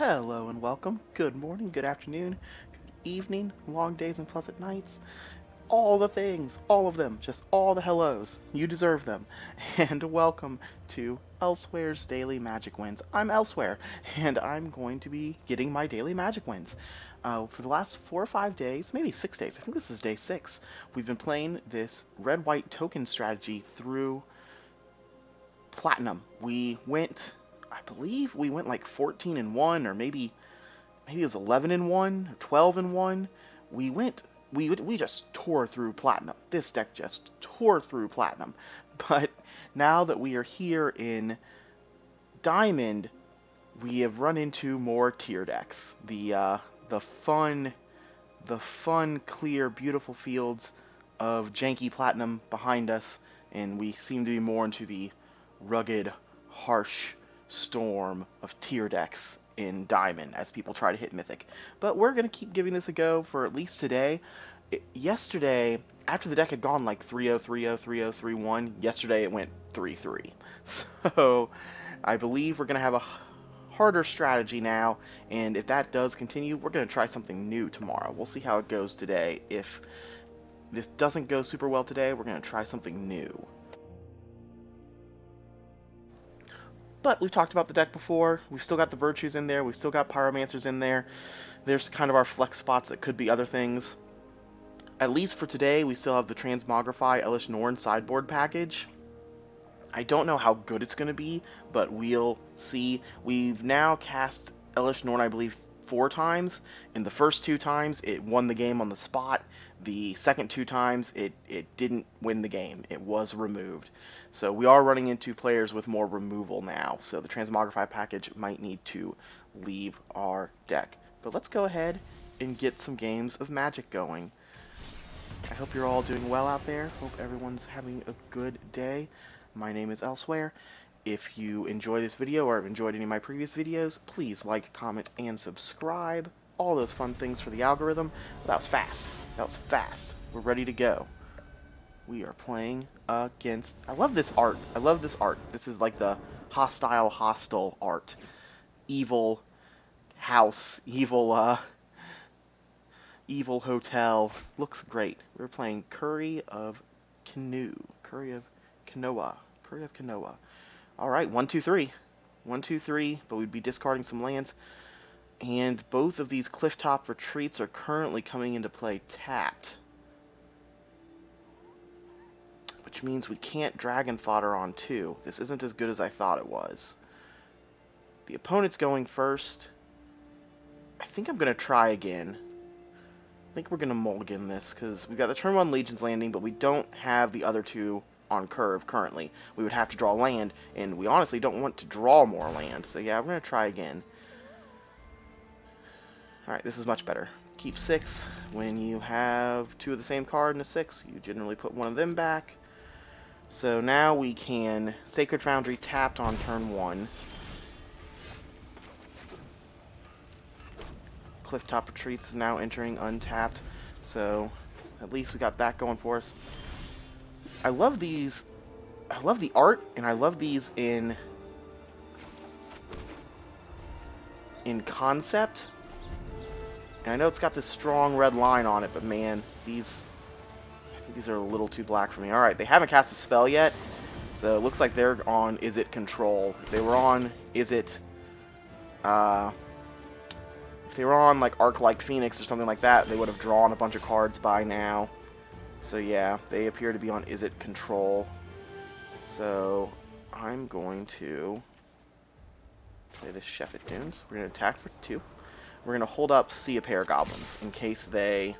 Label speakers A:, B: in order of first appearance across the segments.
A: Hello and welcome. Good morning, good afternoon, good evening, long days and pleasant nights. All the things, all of them, just all the hellos. You deserve them. And welcome to Elsewhere's Daily Magic Wins. I'm Elsewhere, and I'm going to be getting my daily magic wins. For the last 4 or 5 days, maybe 6 days, I think this is day 6, we've been playing this red-white token strategy through Platinum. I believe we went like 14 and 1, or maybe it was 11 and 1, or 12 and 1. We just tore through Platinum. This deck just tore through Platinum. But now that we are here in Diamond, we have run into more tier decks. The fun, clear, beautiful fields of janky Platinum behind us, and we seem to be more into the rugged, harsh storm of tier decks in Diamond as people try to hit Mythic. But we're going to keep giving this a go for at least today. Yesterday, after the deck had gone like 3-0, 3-0, 3-0, 3-1, yesterday it went 3-3. So I believe we're going to have a harder strategy now, and if that does continue, we're going to try something new tomorrow. We'll see how it goes today. If this doesn't go super well today, we're going to try something new. But we've talked about the deck before. We've still got the Virtues in there. We've still got Pyromancers in there. There's kind of our flex spots that could be other things. At least for today, we still have the Transmogrify Elish Norn sideboard package. I don't know how good it's going to be, but we'll see. We've now cast Elish Norn, I believe, 4 times. In the first 2 times, it won the game on the spot. The second 2 times, it didn't win the game. It was removed. So we are running into players with more removal now. So the Transmogrify package might need to leave our deck. But let's go ahead and get some games of Magic going. I hope you're all doing well out there. Hope everyone's having a good day. My name is Elsewhere. If you enjoy this video or have enjoyed any of my previous videos, please like, comment, and subscribe. All those fun things for the algorithm. That was fast. That was fast. We're ready to go. We are playing against... I love this art. I love this art. This is like the hostile art. Evil house. Evil hotel. Looks great. We're playing Curry of Kanoa. Alright, 1, 2, 3. 1, 2, 3, but we'd be discarding some lands. And both of these Clifftop Retreats are currently coming into play tapped. Which means we can't Dragon Fodder on 2. This isn't as good as I thought it was. The opponent's going first. I think I'm going to try again. I think we're going to mulligan this, because we've got the turn 1 Legion's Landing, but we don't have the other 2 on curve currently. We would have to draw land, and we honestly don't want to draw more land. So yeah, we're going to try again. Alright, this is much better. Keep 6. When you have 2 of the same card and a 6, you generally put 1 of them back. So now we can Sacred Foundry tapped on turn 1. Clifftop Retreats is now entering untapped, so at least we got that going for us. I love these. I love the art, and I love these in concept. And I know it's got this strong red line on it, but man, I think these are a little too black for me. Alright, they haven't cast a spell yet, so it looks like they're on Is It Control. If they were on Is It... if they were on, like, Arc-like Phoenix or something like that, they would have drawn a bunch of cards by now. So yeah, they appear to be on Is It Control. So I'm going to play this Sheffet Dunes. We're going to attack for 2. We're going to hold up See a Pair Goblins in case they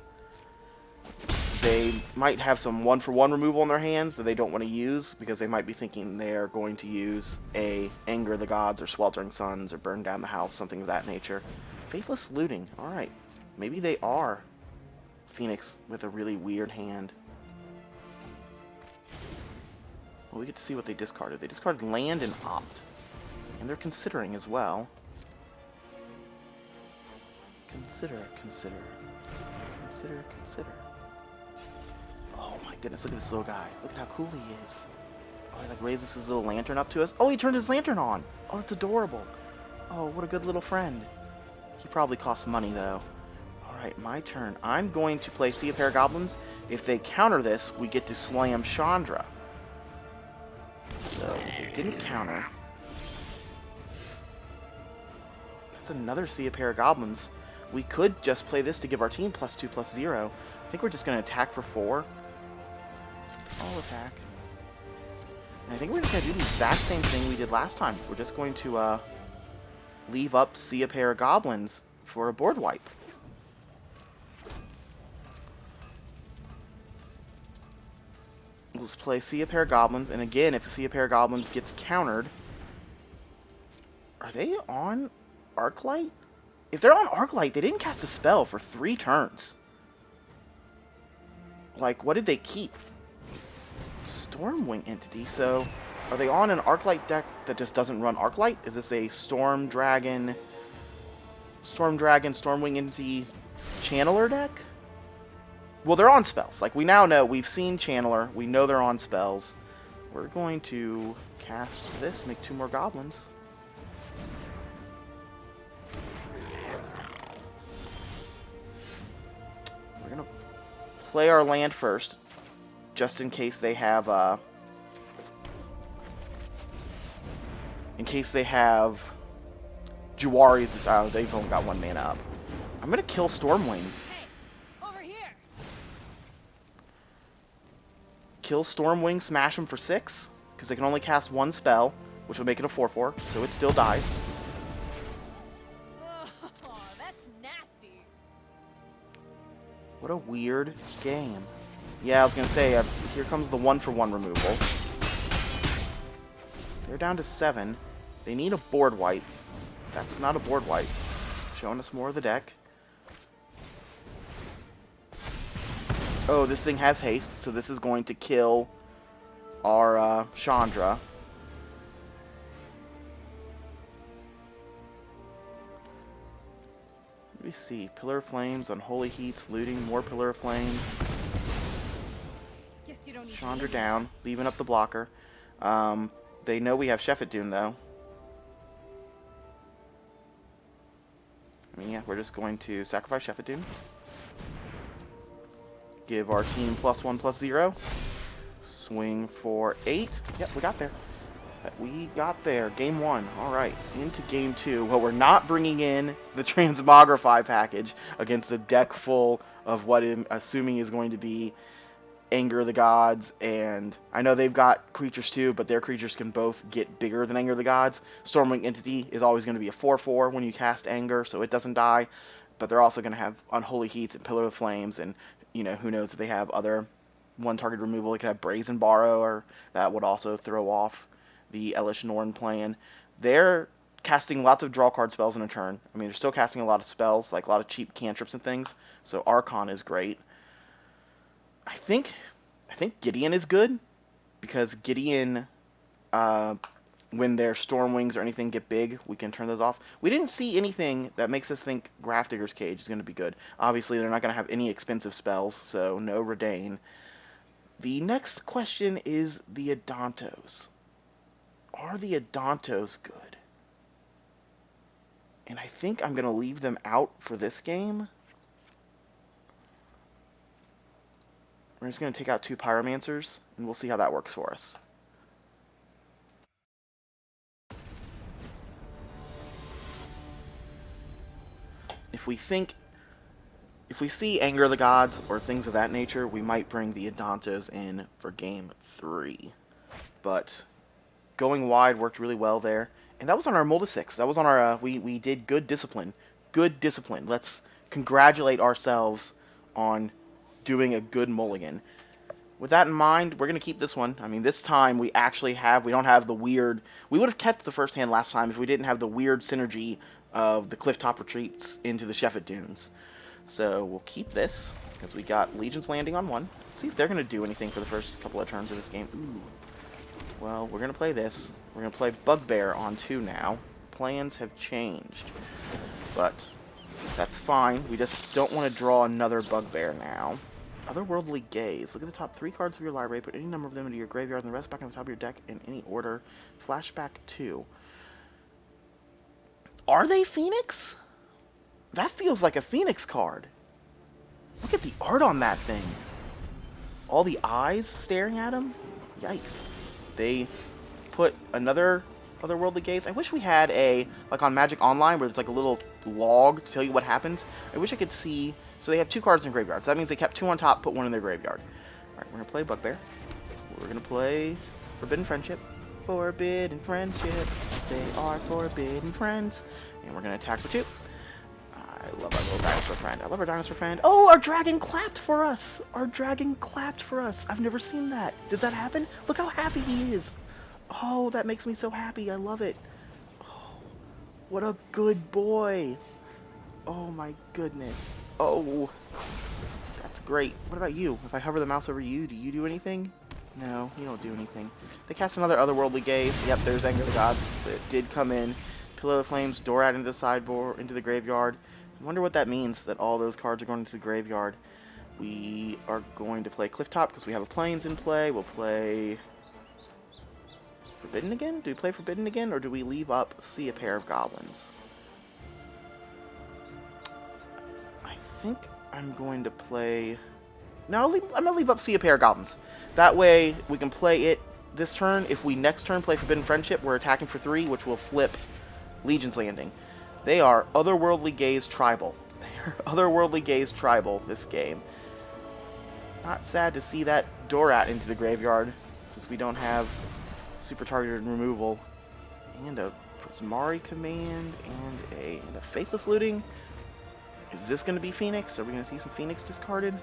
A: might have some 1-for-1 removal in their hands that they don't want to use, because they might be thinking they're going to use a Anger the Gods or Sweltering Suns or Burn Down the House, something of that nature. Faithless Looting. Alright. Maybe they are Phoenix with a really weird hand. Well, we get to see what they discarded. They discarded Land and Opt. And they're considering as well. Consider. Oh my goodness, look at this little guy. Look at how cool he is. Oh, he like raises his little lantern up to us. Oh, he turned his lantern on. Oh, that's adorable. Oh, what a good little friend. He probably costs money, though. Alright, my turn. I'm going to play See a Pair of Goblins. If they counter this, we get to slam Chandra. So, they didn't counter. That's another See a Pair of Goblins. We could just play this to give our team +2/+0. I think we're just going to attack for 4. All attack. And I think we're just going to do the exact same thing we did last time. We're just going to leave up See a Pair of Goblins for a board wipe. Let's play See a Pair of Goblins, and again, if See a Pair of Goblins gets countered... Are they on Arclight? If they're on Arclight, they didn't cast a spell for 3 turns. Like, what did they keep? Stormwing Entity, so... Are they on an Arclight deck that just doesn't run Arclight? Is this a Storm Dragon, Stormwing Entity Channeler deck? Well, they're on spells. Like, we now know. We've seen Channeler. We know they're on spells. We're going to cast this, make 2 more goblins. We're going to play our land first, just in case they have, Juwari's. Oh, they've only got 1 mana up. I'm going to kill Stormwing. Kill Stormwing, smash him for 6, because they can only cast 1 spell, which will make it a 4/4, so it still dies.
B: Oh, that's nasty.
A: What a weird game. Yeah, I was going to say, here comes the 1-for-1 removal. They're down to 7. They need a board wipe. That's not a board wipe. Showing us more of the deck. Oh, this thing has haste, so this is going to kill our Chandra. Let me see. Pillar of Flames, Unholy Heats, looting, more Pillar of Flames. Chandra down, leaving up the blocker. They know we have Shepherd Dune, though. I mean, yeah, we're just going to sacrifice Shepherd Dune. Give our team +1/+0. Swing for 8. Yep, we got there. We got there. Game 1. Alright, into Game 2. Well, we're not bringing in the Transmogrify package against a deck full of what I'm assuming is going to be Anger of the Gods, and I know they've got creatures too, but their creatures can both get bigger than Anger of the Gods. Stormwing Entity is always going to be a 4/4 when you cast Anger, so it doesn't die, but they're also going to have Unholy Heats and Pillar of Flames, and you know, who knows if they have other one-target removal. They could have Brazen Borrow, or that would also throw off the Elish Norn plan. They're casting lots of draw card spells in a turn. I mean, they're still casting a lot of spells, like a lot of cheap cantrips and things, so Archon is great. I think Gideon is good, because Gideon, when their Stormwings or anything get big, we can turn those off. We didn't see anything that makes us think Grafdigger's Cage is going to be good. Obviously, they're not going to have any expensive spells, so no Redain. The next question is the Adantos. Are the Adantos good? And I think I'm going to leave them out for this game. We're just going to take out 2 Pyromancers, and we'll see how that works for us. If we see Anger of the Gods or things of that nature, we might bring the Adantos in for Game 3. But going wide worked really well there. And that was on our Mulda 6. That was on our, we did good discipline. Good discipline. Let's congratulate ourselves on doing a good mulligan. With that in mind, we're going to keep this one. I mean, this time we don't have the weird, we would have kept the first hand last time if we didn't have the weird synergy of the Clifftop Retreats into the Shepherd Dunes. So we'll keep this, because we got Legion's Landing on 1. See if they're going to do anything for the first couple of turns of this game. Ooh. Well, we're going to play this. We're going to play Bugbear on 2 now. Plans have changed. But that's fine. We just don't want to draw another Bugbear now. Otherworldly Gaze. Look at the top 3 cards of your library. Put any number of them into your graveyard and the rest back on the top of your deck in any order. Flashback 2. Are they Phoenix? That feels like a Phoenix card. Look at the art on that thing. All the eyes staring at him. Yikes. They put another otherworldly gaze. I wish we had a, like on Magic Online, where there's like a little log to tell you what happens. I wish I could see. So they have 2 cards in graveyards. That means they kept 2 on top, put 1 in their graveyard. Alright, we're going to play Bugbear. We're going to play Forbidden Friendship. Forbidden Friendship. They are forbidden friends. And we're going to attack for 2. I love our little dinosaur friend. I love our dinosaur friend. Oh, our dragon clapped for us! Our dragon clapped for us. I've never seen that. Does that happen? Look how happy he is. Oh, that makes me so happy. I love it. Oh, what a good boy. Oh my goodness. Oh, that's great. What about you? If I hover the mouse over you, do you do anything? No, you don't do anything. They cast another otherworldly gaze. Yep, there's Anger of the Gods. But it did come in. Pillar of Flames, door out into the sideboard, into the graveyard. I wonder what that means, that all those cards are going into the graveyard. We are going to play Clifftop because we have a Plains in play. We'll play Forbidden again? Do we play Forbidden again, or do we leave up See a Pair of Goblins? I think I'm going to play... No, I'm going to leave up See a Pair of Goblins. That way, we can play it this turn. If we next turn play Forbidden Friendship, we're attacking for 3, which will flip Legion's Landing. They are Otherworldly Gaze Tribal. They are Otherworldly Gaze Tribal this game. Not sad to see that Dorat into the graveyard, since we don't have super targeted removal. And a Prismari command, and a Faithless Looting. Is this going to be Phoenix? Are we going to see some Phoenix discarded?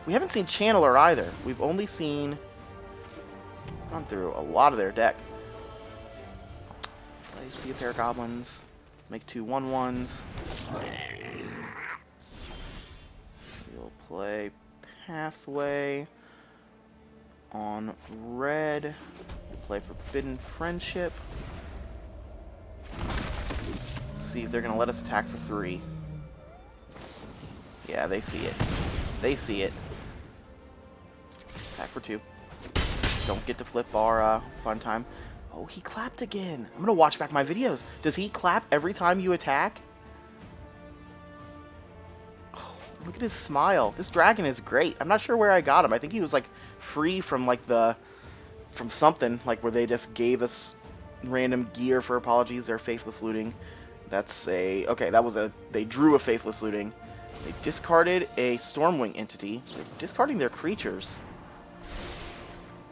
A: We haven't seen Channeler either. We've only seen... gone through a lot of their deck. Play See a Pair of Goblins. Make 2 1/1s. We'll play Pathway on red. We'll play Forbidden Friendship. See if they're going to let us attack for 3. Yeah, they see it. They see it. Attack for 2. Don't get to flip our fun time. Oh, he clapped again. I'm going to watch back my videos. Does he clap every time you attack? Oh, look at his smile. This dragon is great. I'm not sure where I got him. I think he was like free from like from something, like where they just gave us random gear for apologies. They're Faithless Looting. That's a... Okay, that was a... They drew a Faithless Looting. They discarded a Stormwing entity. They're discarding their creatures.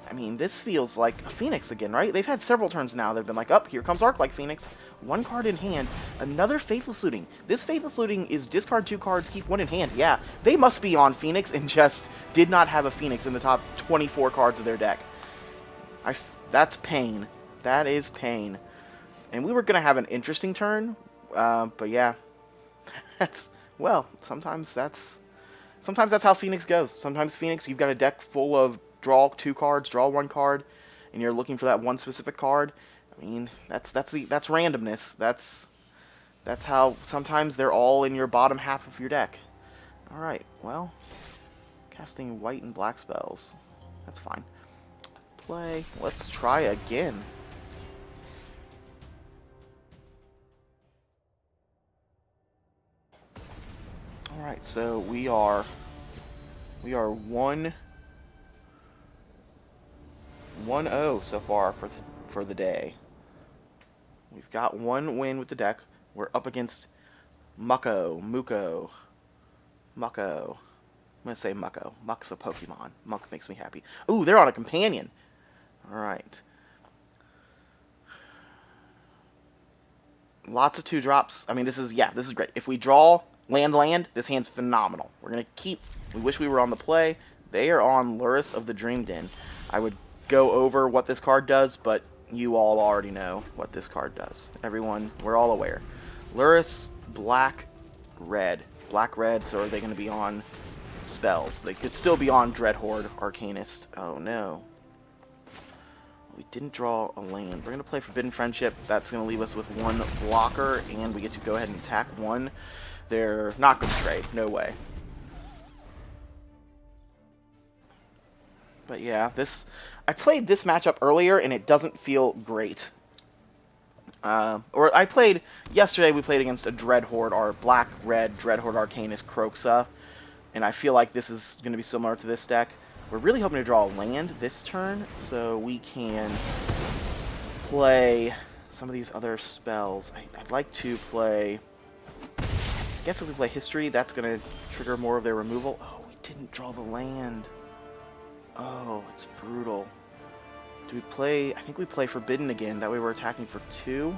A: I mean, this feels like a Phoenix again, right? They've had several turns now. They've been like, up, here comes Arc like Phoenix. 1 card in hand. Another Faithless Looting. This Faithless Looting is discard 2 cards, keep 1 in hand. Yeah, they must be on Phoenix and just did not have a Phoenix in the top 24 cards of their deck. That's pain. That is pain. And we were going to have an interesting turn, but yeah. That's, well, sometimes that's how Phoenix goes. Sometimes Phoenix, you've got a deck full of draw 2 cards, draw 1 card, and you're looking for that one specific card. I mean, that's randomness. That's how sometimes they're all in your bottom half of your deck. All right, well, casting white and black spells. That's fine. Play. Let's try again. All right, so we are 1-0 so far for the day. We've got 1 win with the deck. We're up against Mucko. I'm gonna say Mucko. Muck's a Pokemon. Muck makes me happy. Ooh, they're on a companion. All right. Lots of 2-drops. I mean, this is great. If we draw land, this hand's phenomenal. We're gonna keep. We wish we were on the play. They are on Luris of the Dream Den. I would go over what this card does, but you all already know what this card does. Everyone, we're all aware. Luris, black, red. Black, red, so are they going to be on spells? They could still be on Dreadhorde, Arcanist. Oh no. We didn't draw a land. We're going to play Forbidden Friendship. That's going to leave us with 1 blocker, and we get to go ahead and attack 1. They're not going to trade. No way. But yeah, I played this matchup earlier, and it doesn't feel great. Or yesterday we played against a Dreadhorde, our black-red Dreadhorde Arcanist Kroxa, and I feel like this is going to be similar to this deck. We're really hoping to draw a land this turn, so we can play some of these other spells. I'd like to play... I guess if we play History, that's going to trigger more of their removal. Oh, we didn't draw the land. Oh, it's brutal. Do we play... I think we play Forbidden again. That way we're attacking for 2.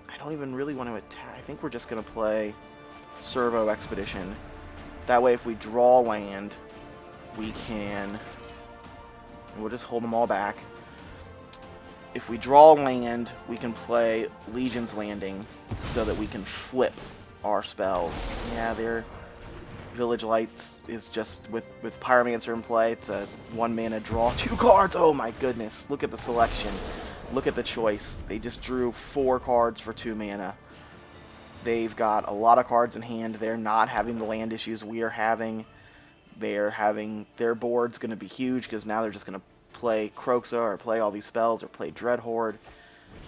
A: I don't even really want to attack. I think we're just going to play Servo Expedition. That way if we draw land, we can... and we'll just hold them all back. If we draw land, we can play Legion's Landing so that we can flip our spells. Yeah, their Village Lights is just, with Pyromancer in play, it's a 1 mana draw 2 cards. Oh my goodness, look at the selection. Look at the choice. They just drew 4 cards for 2 mana. They've got a lot of cards in hand. They're not having the land issues we are having. They're having... their board's going to be huge because now they're just going to play Kroxa or play all these spells or play Dreadhorde.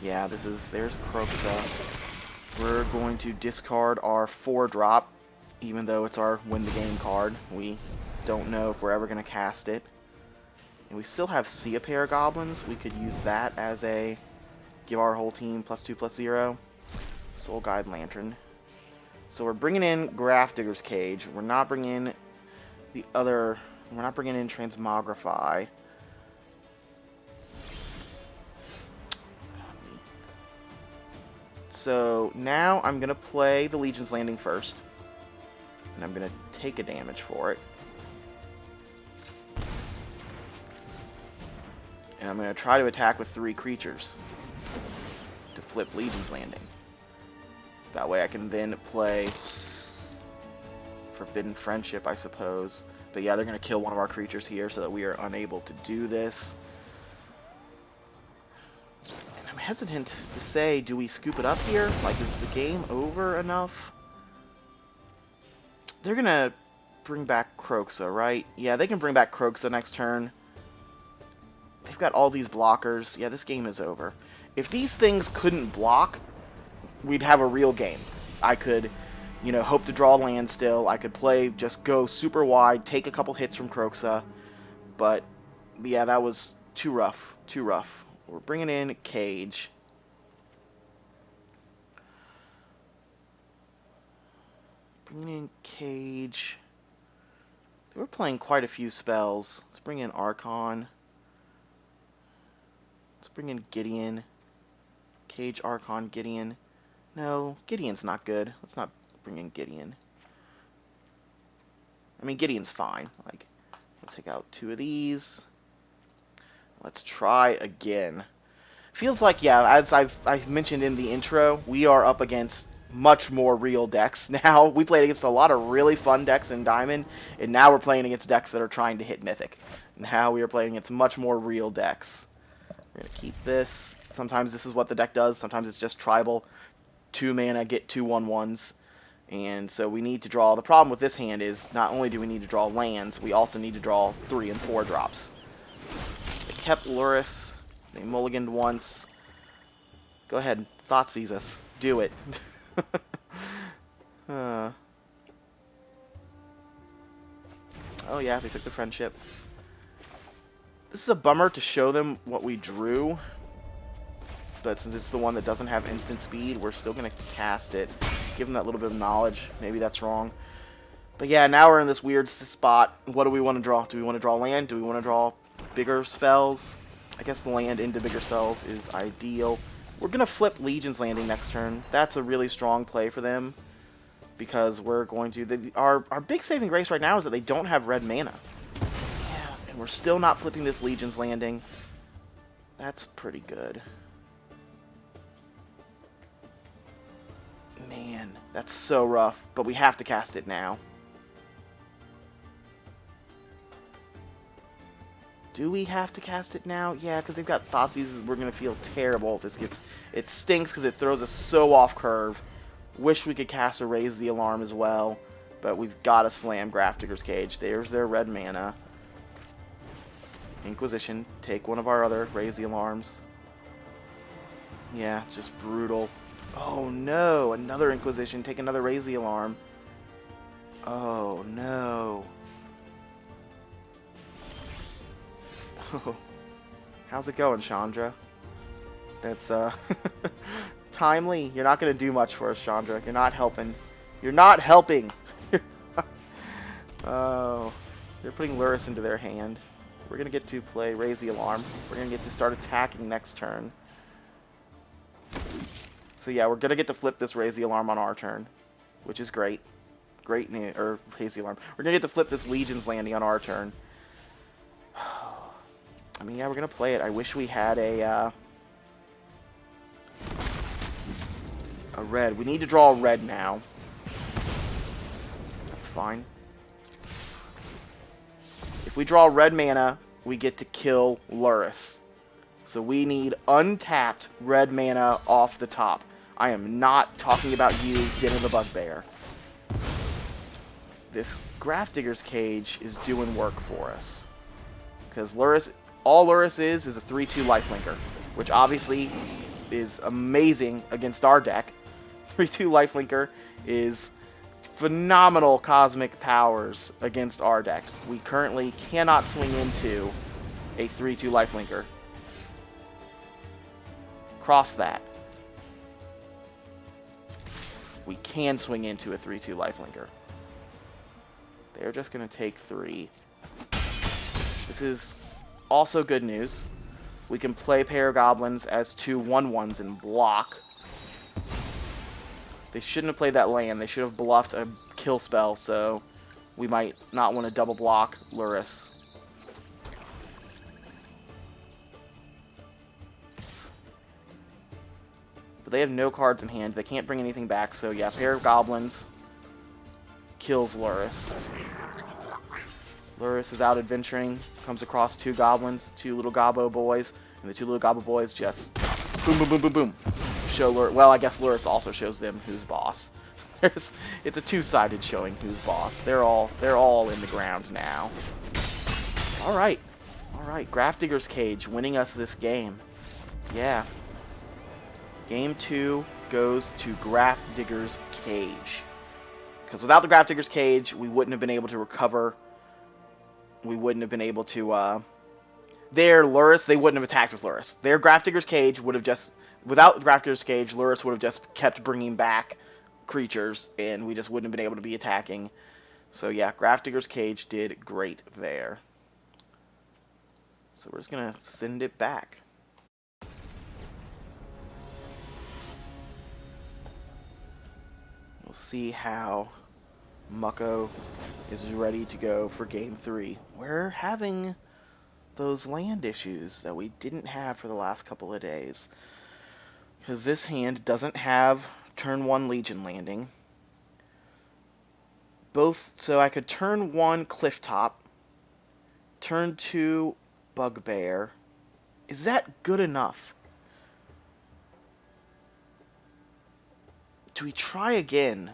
A: Yeah, there's Kroxa. We're going to discard our 4-drop, even though it's our win the game card. We don't know if we're ever going to cast it. And we still have See a Pair Goblins. We could use that as a... give our whole team +2/+0. Soul Guide Lantern. So we're bringing in Grafdigger's Cage. We're not bringing in the other... we're not bringing in Transmogrify. So now I'm going to play the Legion's Landing first. And I'm going to take a damage for it. And I'm going to try to attack with 3 creatures to flip Legion's Landing. That way I can then play Forbidden Friendship, I suppose. But yeah, they're going to kill one of our creatures here so that we are unable to do this. And I'm hesitant to say, do we scoop it up here? Like, is the game over enough? They're going to bring back Kroxa, right? Yeah, they can bring back Kroxa next turn. They've got all these blockers. Yeah, this game is over. If these things couldn't block, we'd have a real game. I could, hope to draw land still. I could play, just go super wide, take a couple hits from Kroxa. But, yeah, that was too rough. Too rough. We're bringing in Cage. Bringing in Cage. They were playing quite a few spells. Let's bring in Archon. Let's bring in Gideon. Cage, Archon, Gideon. No, Gideon's not good. Let's not bring in Gideon. I mean, Gideon's fine. Like, we'll take out 2 of these. Let's try again. Feels like, yeah, as I've mentioned in the intro, we are up against much more real decks now. We played against a lot of really fun decks in Diamond, and now we're playing against decks that are trying to hit Mythic. Now we are playing against much more real decks. We're going to keep this. Sometimes this is what the deck does. Sometimes it's just tribal. 2 mana, get 2 1/1s. And so we need to draw. The problem with this hand is not only do we need to draw lands, we also need to draw 3 and 4 drops. They kept Luris. They mulliganed once. Go ahead. Thoughtseize us. Do it. Oh yeah, they took the friendship. This is a bummer to show them what we drew, but since it's the one that doesn't have instant speed, we're still going to cast it. Give them that little bit of knowledge. Maybe that's wrong. But yeah, now we're in this weird spot. What do we want to draw? Do we want to draw land? Do we want to draw bigger spells? I guess the land into bigger spells is ideal. We're going to flip Legion's Landing next turn. That's a really strong play for them, because we're going to... Our big saving grace right now is that they don't have red mana. And we're still not flipping this Legion's Landing. That's pretty good. Man, that's so rough. But we have to cast it now. Do we have to cast it now? Yeah, because they've got Thoughtseizes. We're going to feel terrible if this gets... It stinks because it throws us so off curve. Wish we could cast a Raise the Alarm as well. But we've got to slam Grafdigger's Cage. There's their red mana. Inquisition, take one of our other Raise the Alarms. Yeah, just brutal. Oh no, another Inquisition. Take another Raise the Alarm. Oh no. How's it going, Chandra? That's, timely. You're not going to do much for us, Chandra. You're not helping. You're not helping. Oh. They're putting Luris into their hand. We're going to get to play Raise the Alarm. We're going to get to start attacking next turn. So yeah, we're going to get to flip this Raise the Alarm on our turn, which is great. Great news. Or Raise the Alarm. We're going to get to flip this Legion's Landing on our turn. I mean, yeah, we're going to play it. I wish we had a red. We need to draw a red now. That's fine. If we draw red mana, we get to kill Luris. So we need untapped red mana off the top. I am not talking about you, Den of the Bugbear. This Grafdigger's Cage is doing work for us. Because Luris, all Luris is a 3/2 lifelinker, which obviously is amazing against our deck. 3/2 lifelinker is phenomenal cosmic powers against our deck. We currently cannot swing into a 3/2 lifelinker. Cross that. We can swing into a 3/2 lifelinker. They're just going to take 3. This is also good news. We can play Pair of Goblins as 2 1/1s and block. They shouldn't have played that land. They should have bluffed a kill spell, so we might not want to double block Luris. But they have no cards in hand. They can't bring anything back, so yeah, Pair of Goblins kills Luris. Luris is out adventuring, comes across 2 goblins, 2 little gobbo boys, and the 2 little gobbo boys just boom, boom, boom, boom, boom. Show Luris. Well, I guess Luris also shows them who's boss. It's a 2-sided showing who's boss. They're all in the ground now. All right, Grafdigger's Cage winning us this game. Yeah. Game 2 goes to Grafdigger's Cage. Because without the Grafdigger's Cage, we wouldn't have been able to recover. We wouldn't have been able to. Their Luris, they wouldn't have attacked with Luris. Their Grafdigger's Cage would have just. Without Grafdigger's Cage, Luris would have just kept bringing back creatures, and we just wouldn't have been able to be attacking. So yeah, Grafdigger's Cage did great there. So we're just going to send it back. We'll see how Mucko is ready to go for Game 3. We're having those land issues that we didn't have for the last couple of days. Because this hand doesn't have turn 1 Legion Landing. So I could turn 1 Clifftop, turn 2 Bugbear. Is that good enough? Do we try again?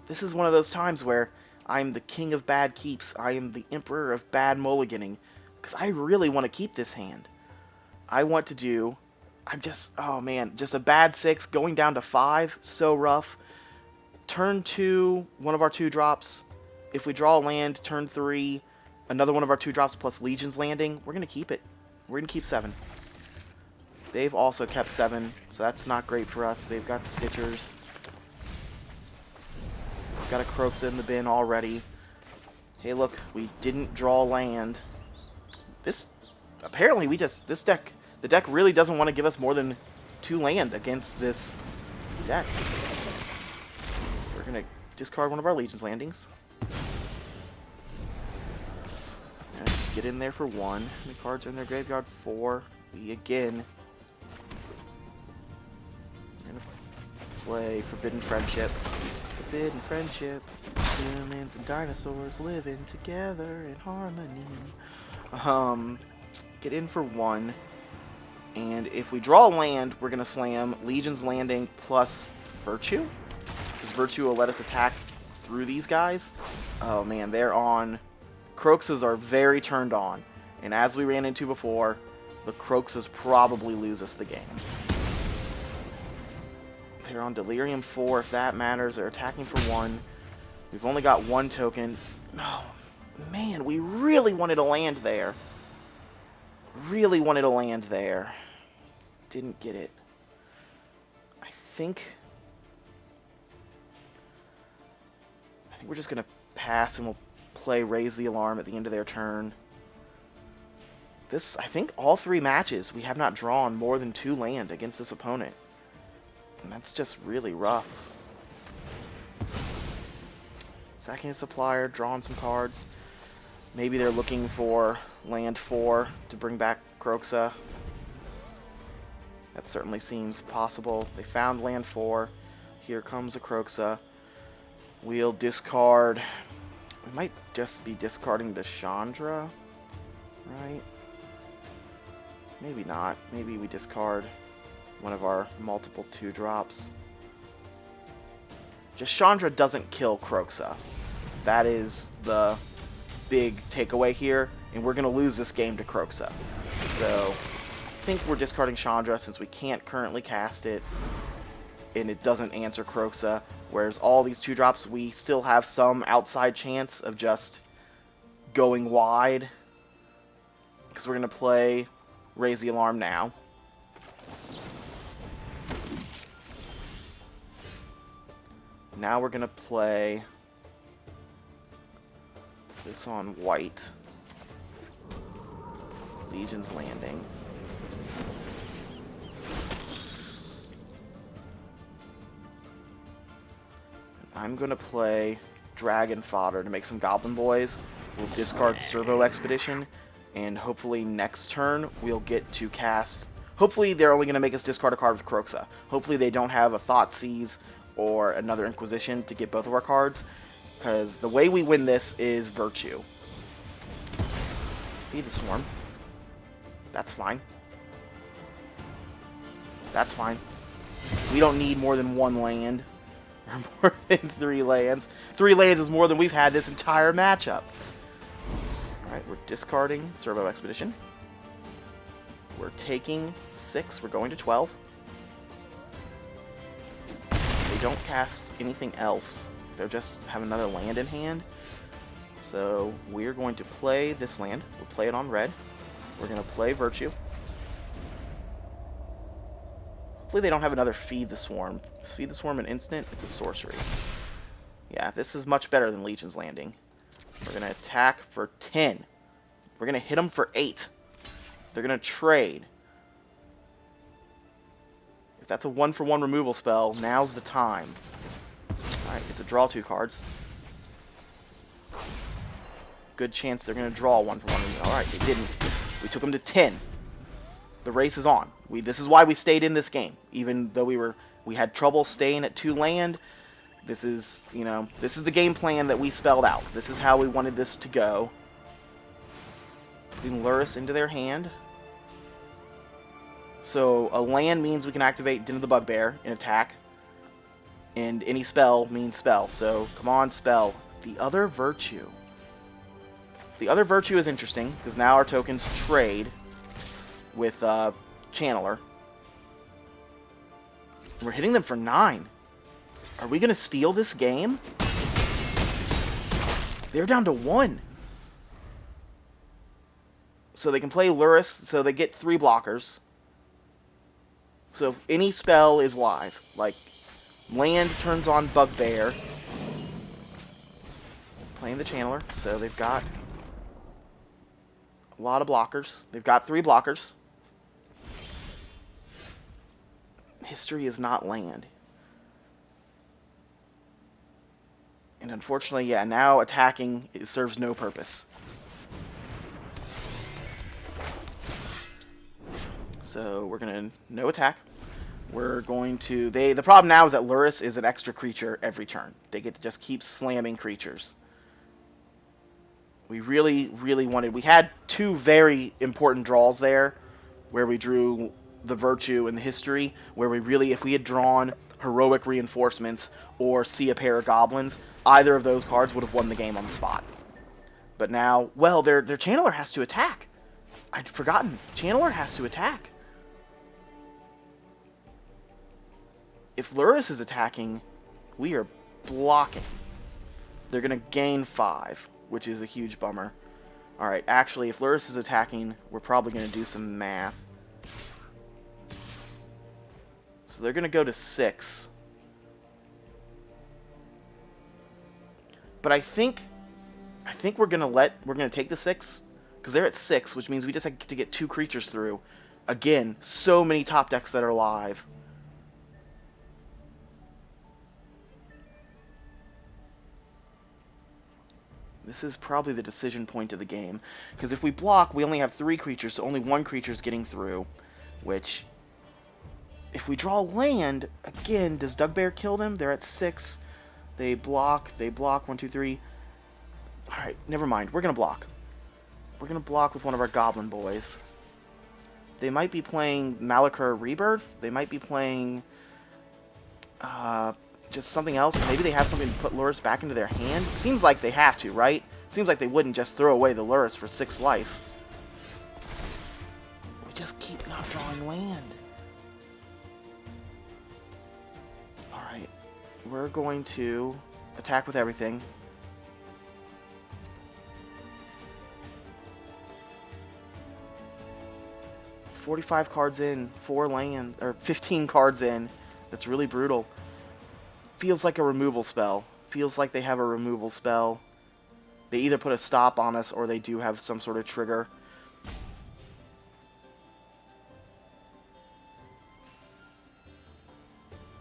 A: This is one of those times where I'm the king of bad keeps. I am the emperor of bad mulliganing. Because I really want to keep this hand. I want to do... oh man, just a bad 6, going down to 5, so rough. Turn 2, one of our 2 drops. If we draw a land, turn 3, another one of our 2 drops plus Legion's Landing. We're going to keep it. We're going to keep 7. They've also kept 7, so that's not great for us. They've got Stitchers. Got a Croxa in the bin already. Hey look, we didn't draw land. Apparently this deck, the deck really doesn't want to give us more than 2 land against this deck. We're going to discard one of our Legion's Landings. And get in there for 1. The cards are in their graveyard. 4. We again are going to play Forbidden Friendship. Forbidden Friendship. Humans and dinosaurs living together in harmony. Get in for 1. And if we draw a land, we're going to slam Legion's Landing plus Virtue. Because Virtue will let us attack through these guys. Oh man, they're on. Croxas are very turned on. And as we ran into before, but Croxus probably lose us the game. They're on Delirium 4, if that matters. They're attacking for 1. We've only got 1 token. Oh, man, we really wanted to land there. Really wanted to land there. Didn't get it. I think we're just going to pass and we'll play Raise the Alarm at the end of their turn. I think all 3 matches we have not drawn more than 2 land against this opponent. And that's just really rough. Sacking a supplier, drawing some cards. Maybe they're looking for land 4 to bring back Croxa. That certainly seems possible. They found land 4. Here comes a Croxa. We'll discard. We might just be discarding the Chandra, right? Maybe not. Maybe we discard one of our multiple 2-drops. Just Chandra doesn't kill Croxa. That is the big takeaway here, and we're going to lose this game to Croxa. So I think we're discarding Chandra since we can't currently cast it, and it doesn't answer Croxa, whereas all these 2-drops, we still have some outside chance of just going wide, because we're going to play Raise the Alarm now. Now we're going to play this on white. Legion's Landing. I'm going to play Dragon Fodder to make some Goblin Boys. We'll discard Servo Expedition, and hopefully next turn we'll get to cast... Hopefully they're only going to make us discard a card with Croxa. Hopefully they don't have a Thoughtseize or another Inquisition to get both of our cards, because the way we win this is Virtue. Feed the Swarm. That's fine. That's fine. We don't need more than 1 land, or more than 3 lands. 3 lands is more than we've had this entire matchup. Alright, we're discarding Servo Expedition. We're taking 6, we're going to 12. They don't cast anything else. They'll just have another land in hand. So we're going to play this land. We'll play it on red. We're going to play Virtue. Hopefully they don't have another Feed the Swarm. Feed the Swarm an instant, it's a sorcery. Yeah, this is much better than Legion's Landing. We're going to attack for 10. We're going to hit them for 8. They're going to trade. If that's a 1-for-1 removal spell, now's the time. Alright, it's a draw 2 cards. Good chance they're going to draw 1-for-1 removal. Alright, they didn't. We took them to 10. The race is on. This is why we stayed in this game. Even though we had trouble staying at 2 land. This is, this is the game plan that we spelled out. This is how we wanted this to go. Putting Luris into their hand. So a land means we can activate Den of the Bugbear in attack. And any spell means spell. So come on, spell. The other Virtue. The other Virtue is interesting, because now our tokens trade with Channeler. We're hitting them for 9. Are we going to steal this game? They're down to 1. So they can play Luris, so they get 3 blockers. So if any spell is live, like land turns on Bugbear. Playing the Channeler, so they've got a lot of blockers. They've got 3 blockers. History is not land. And unfortunately, yeah, now attacking serves no purpose. So we're going to no attack. We're going to... The problem now is that Luris is an extra creature every turn. They get to just keep slamming creatures. We really, really wanted... We had 2 very important draws there, where we drew the Virtue and the History, where we really, if we had drawn Heroic Reinforcements or See a Pair of Goblins, either of those cards would have won the game on the spot. But now, well, their Channeler has to attack. I'd forgotten. Channeler has to attack. If Luris is attacking, we are blocking. They're going to gain 5, which is a huge bummer. Alright, actually, if Luris is attacking, we're probably going to do some math. So they're going to go to 6. But I think we're going to take the 6, because they're at 6, which means we just have to get 2 creatures through. Again, so many top decks that are live. This is probably the decision point of the game. Because if we block, we only have 3 creatures, so only 1 creature is getting through. Which, if we draw land, again, does Dugbear kill them? They're at 6. They block. 1, 2, 3. Alright, never mind. We're going to block. We're going to block with one of our Goblin Boys. They might be playing Malachor Rebirth. They might be playing just something else. Maybe they have something to put Luris back into their hand. It seems like they have to, right? Seems like they wouldn't just throw away the Luris for 6 life. We just keep not drawing land. Alright. We're going to attack with everything. "45 cards in, 4 land, or 15 cards in." That's really brutal. Feels like a removal spell. Feels like they have a removal spell. They either put a stop on us or they do have some sort of trigger.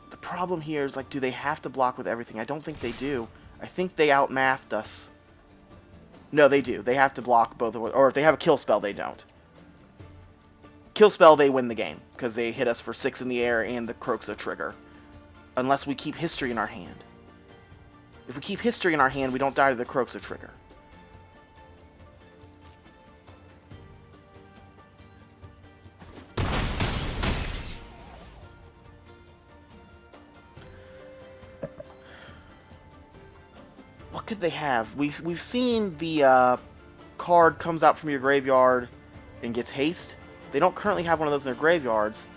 A: The problem here is, like, do they have to block with everything? I don't think they do. I think they outmathed us. No, they do. They have to block both of us. Or if they have a kill spell, they don't. Kill spell, they win the game. Because they hit us for 6 in the air and the Croxa trigger. Unless we keep history in our hand. If we keep history in our hand, we don't die to the Croxa trigger. What could they have? We've seen the card comes out from your graveyard and gets haste. They don't currently have one of those in their graveyards.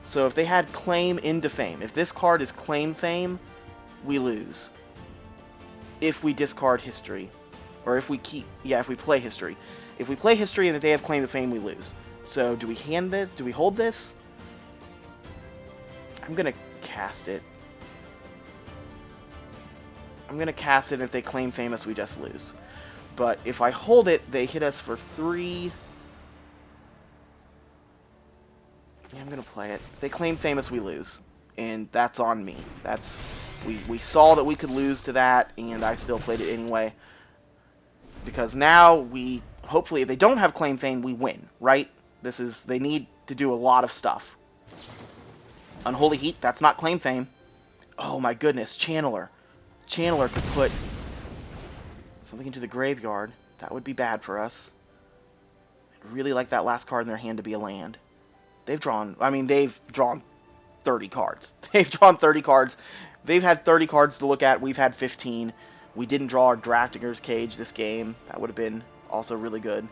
A: So if they had Claim into Fame, if this card is Claim Fame, we lose. If we discard History. Or if we play History. If we play History and they have Claim to Fame, we lose. So do we hand this? Do we hold this? I'm going to cast it. I'm going to cast it, and if they Claim Famous, we just lose. But if I hold it, they hit us for 3... Yeah, I'm going to play it. If they Claim Famous, we lose. And that's on me. We saw that we could lose to that, and I still played it anyway. Because now hopefully, if they don't have Claim Fame, we win, right? They need to do a lot of stuff. Unholy Heat, that's not Claim Fame. Oh my goodness, Channeler. Channeler could put something into the graveyard. That would be bad for us. I'd really like that last card in their hand to be a land. They've drawn 30 cards. They've drawn 30 cards. They've had 30 cards to look at. We've had 15. We didn't draw our Draftinger's Cage this game. That would have been also really good.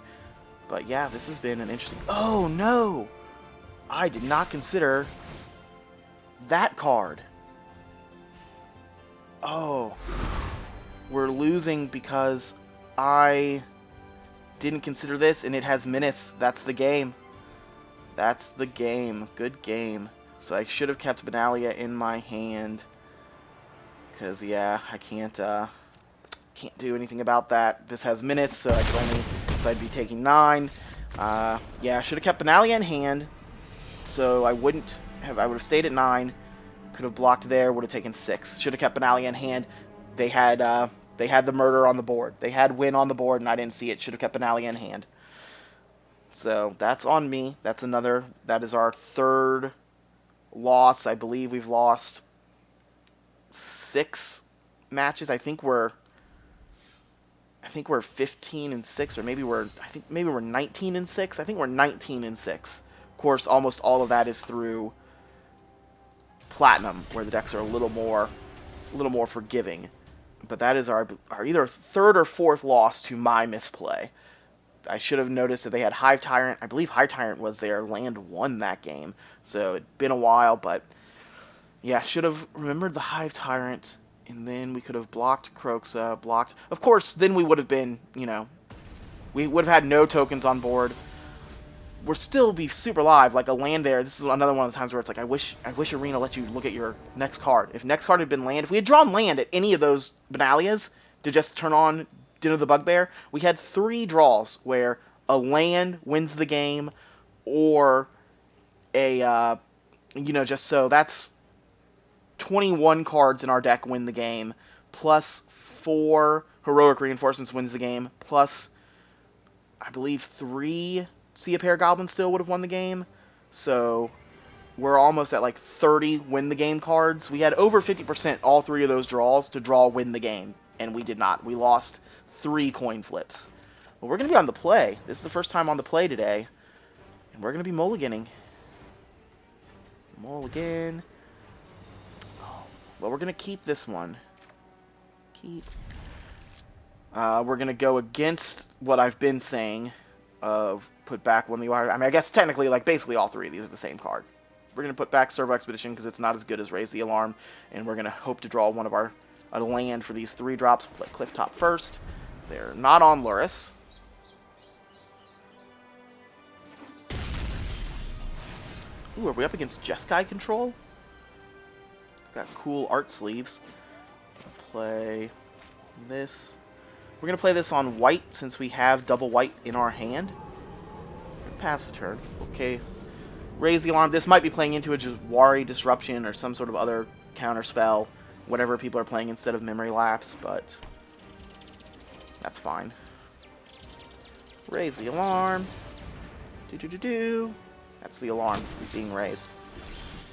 A: But yeah, this has been an interesting... Oh, no! I did not consider that card. Oh. We're losing because I didn't consider this, and it has Menace. That's the game. That's the game. Good game. So I should have kept Benalia in my hand. Because, yeah, I can't do anything about that. This has Menace, so I'd be taking 9. Yeah, I should have kept Benalia in hand. So I would have stayed at 9. Could have blocked there, would have taken 6. Should have kept Benalia in hand. They had the murder on the board. They had win on the board, and I didn't see it. Should have kept Benalia in hand. So that's on me. That is our 3rd loss. I believe we've lost 6 matches. I think we're 15-6, or maybe we're 19-6. I think we're 19-6. Of course, almost all of that is through Platinum, where the decks are a little more forgiving. But that is our either 3rd or 4th loss to my misplay. I should have noticed that they had Hive Tyrant. I believe Hive Tyrant was their land 1 that game, so it'd been a while, but yeah, should have remembered the Hive Tyrant, and then we could have blocked Kroxa, blocked... Of course, then we would have been, you know, we would have had no tokens on board. We'll still be super live, like a land there. This is another one of the times where it's like, I wish Arena let you look at your next card. If next card had been land, if we had drawn land at any of those Benalias to just turn on Den of the Bugbear, we had 3 draws where a land wins the game, or a, you know, just so that's 21 cards in our deck win the game, plus 4 Heroic Reinforcements wins the game, plus, I believe, 3 Sea of Paragoblins still would have won the game. So we're almost at like 30 win the game cards. We had over 50% all 3 of those draws to draw win the game, and we did not. We lost 3 coin flips. Well, we're going to be on the play. This is the first time on the play today, and we're going to be mulliganing. Mulligan. Well, we're going to keep this one. Keep. We're going to go against what I've been saying of put back one of the... I mean, I guess technically, like, basically all 3 of these are the same card. We're going to put back Servo Expedition because it's not as good as Raise the Alarm, and we're going to hope to draw one of a land for these 3 drops. We'll play Clifftop first. They're not on Luris. Ooh, are we up against Jeskai control? Got cool art sleeves. Play this. We're going to play this on white since we have double white in our hand. Pass the turn. Okay. Raise the Alarm. This might be playing into a Jawari Disruption or some sort of other counter spell. Whatever people are playing instead of Memory Lapse, but that's fine. Raise the Alarm. Do-do-do-do. That's the alarm being raised.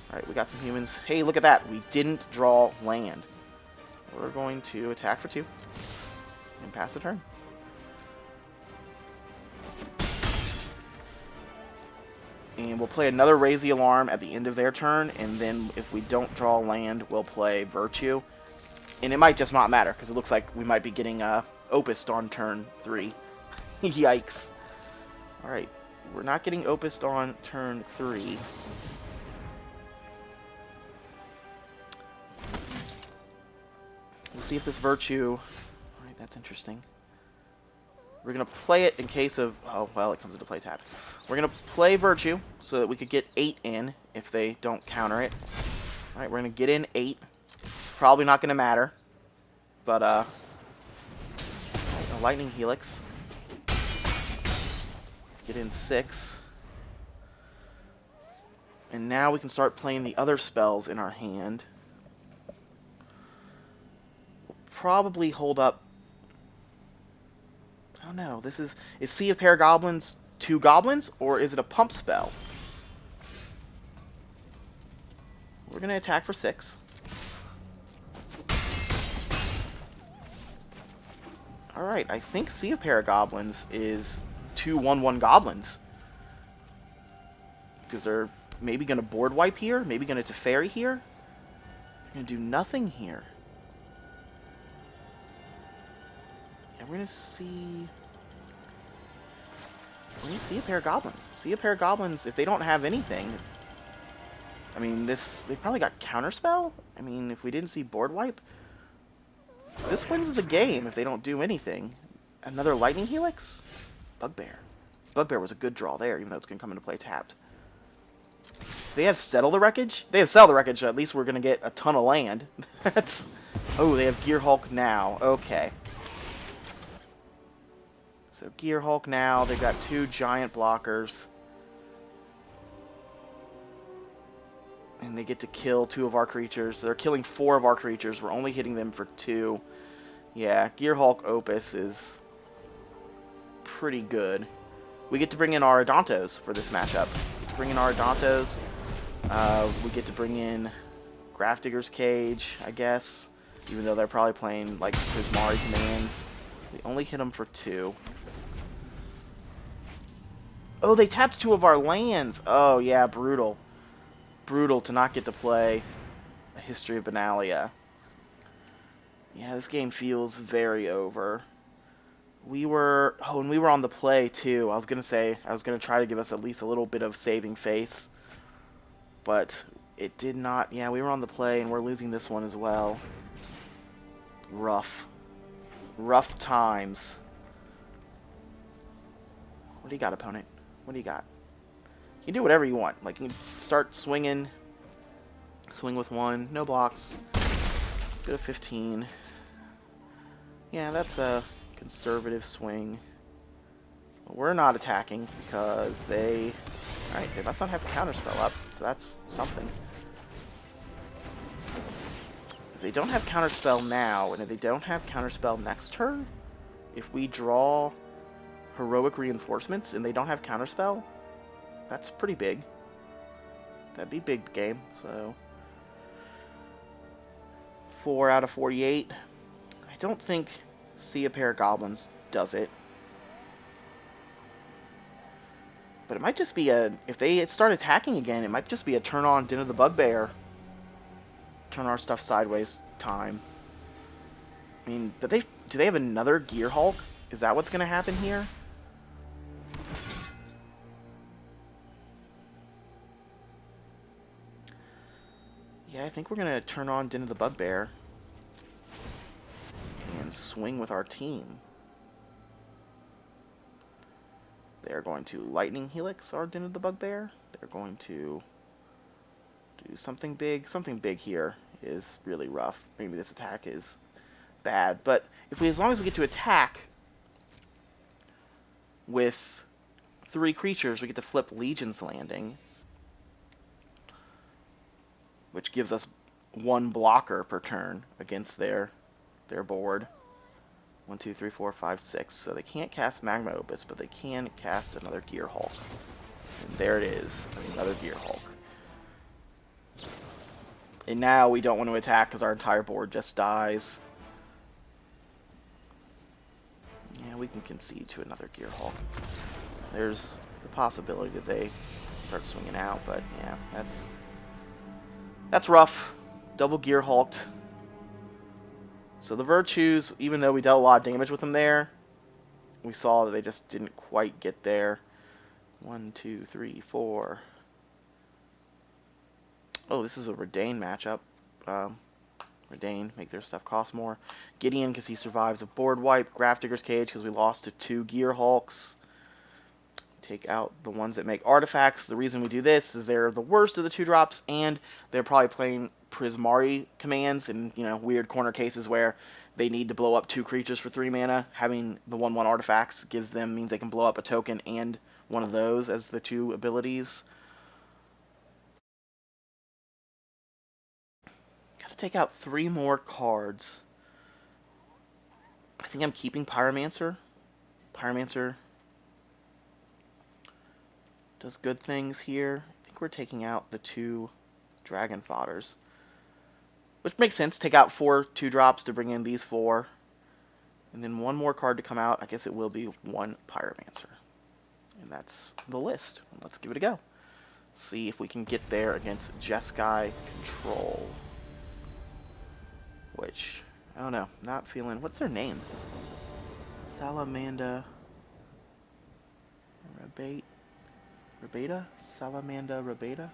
A: Alright, we got some humans. Hey, look at that. We didn't draw land. We're going to attack for 2. And pass the turn. And we'll play another Raise the Alarm at the end of their turn, and then if we don't draw land, we'll play Virtue. And it might just not matter, because it looks like we might be getting Opused on turn 3. Yikes. Alright, we're not getting Opused on turn 3. We'll see if this Virtue... Alright, that's interesting. We're going to play it in case of... Oh, well, it comes into play tap. We're going to play Virtue so that we could get 8 in if they don't counter it. Alright, we're going to get in 8. It's probably not going to matter. But, a Lightning Helix. Get in 6. And now we can start playing the other spells in our hand. We'll probably hold up... I don't know. This is Sea of Paragoblins 2 goblins, or is it a pump spell? We're going to attack for 6. Alright, I think Sea of Paragoblins is 2 1/1 goblins. Because they're maybe going to board wipe here, maybe going to Teferi here. They're going to do nothing here. Yeah, we're going to see... We're going to see a pair of goblins. See a pair of goblins, if they don't have anything... I mean, they probably got counterspell? I mean, if we didn't see board wipe... This wins the game if they don't do anything. Another Lightning Helix? Bugbear. Bugbear was a good draw there, even though it's going to come into play tapped. They have Settle the Wreckage? They have Settle the Wreckage, so at least we're going to get a ton of land. That's... Oh, they have Gear Hulk now. Okay. So Gear Hulk now. They've got 2 giant blockers. And they get to kill 2 of our creatures. They're killing 4 of our creatures. We're only hitting them for 2. Yeah, Gear Hulk Opus is pretty good. We get to bring in our Odontos for this matchup. We get to bring in our Odontos. We get to bring in Grafdigger's Cage, I guess. Even though they're probably playing, like, Prismari commands. We only hit them for 2. Oh, they tapped 2 of our lands! Oh, yeah, brutal. Brutal to not get to play a History of Benalia. Yeah, this game feels very over. and we were on the play too. I was gonna try to give us at least a little bit of saving face, but it did not. Yeah, we were on the play, and we're losing this one as well. Rough. Rough times. What do you got, opponent? What do you got? You can do whatever you want. Like, you can start swinging. Swing with one. No blocks. Go to 15. Yeah, that's a conservative swing. But we're not attacking because they... Alright, they must not have counterspell up, so that's something. If they don't have counterspell now, and if they don't have counterspell next turn, if we draw heroic reinforcements and they don't have counterspell, that's pretty big. That'd be big game, so... 4 out of 48. I don't think See a Pair of Goblins does it. But it might just be a... If they start attacking again, it might just be a turn on Din of the Bugbear. Turn our stuff sideways time. I mean, but do they have another Gear Hulk? Is that what's going to happen here? Yeah, I think we're going to turn on Din of the Bugbear and swing with our team. They're going to Lightning Helix our Din of the Bugbear. They're going to do something big. Something big here is really rough. Maybe this attack is bad. But as long as we get to attack with 3 creatures, we get to flip Legion's Landing, which gives us 1 blocker per turn against their board. 1, 2, 3, 4, 5, 6. So they can't cast Magma Opus, but they can cast another Gear Hulk. And there it is, another Gear Hulk. And now we don't want to attack because our entire board just dies. Yeah, we can concede to another Gear Hulk. There's the possibility that they start swinging out, but yeah, that's rough. Double Gear Hulked. So the Virtues, even though we dealt a lot of damage with them there, we saw that they just didn't quite get there. 1, 2, 3, 4. Oh, this is a Redain matchup. Redain, make their stuff cost more. Gideon, because he survives a board wipe. Grafdigger's Cage, because we lost to 2 Gear Hulks. Take out the ones that make artifacts. The reason we do this is they're the worst of the 2-drops, and they're probably playing Prismari commands in, weird corner cases where they need to blow up 2 creatures for 3 mana. Having the 1/1 artifacts means they can blow up a token and one of those as the 2 abilities. Gotta take out 3 more cards. I think I'm keeping Pyromancer. Pyromancer does good things here. I think we're taking out the 2 Dragon Fodders. Which makes sense. Take out 4 2-drops to bring in these 4. And then 1 more card to come out. I guess it will be 1 Pyromancer. And that's the list. Let's give it a go. See if we can get there against Jeskai Control. Which, I don't know. Not feeling... What's their name? Salamanda... Rabeta? Salamanda Rabeta?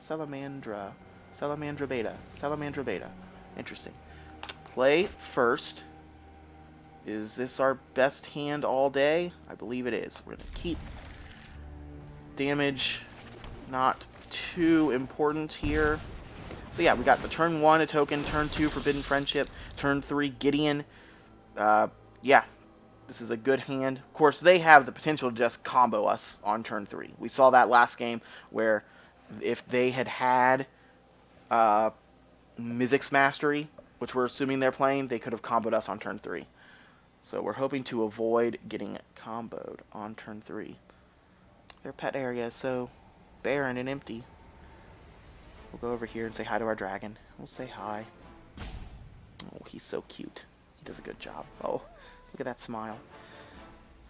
A: Salamandra Beta. Interesting. Play first. Is this our best hand all day? I believe it is. We're going to keep damage not too important here. So yeah, we got the turn 1 a token, turn 2 Forbidden Friendship, turn 3 Gideon. Yeah, this is a good hand. Of course, they have the potential to just combo us on turn 3. We saw that last game where if they had Mizzix Mastery, which we're assuming they're playing, they could have comboed us on turn 3. So we're hoping to avoid getting comboed on turn 3. Their pet area is so barren and empty. We'll go over here and say hi to our dragon. We'll say hi. Oh, he's so cute. He does a good job. Oh, look at that smile.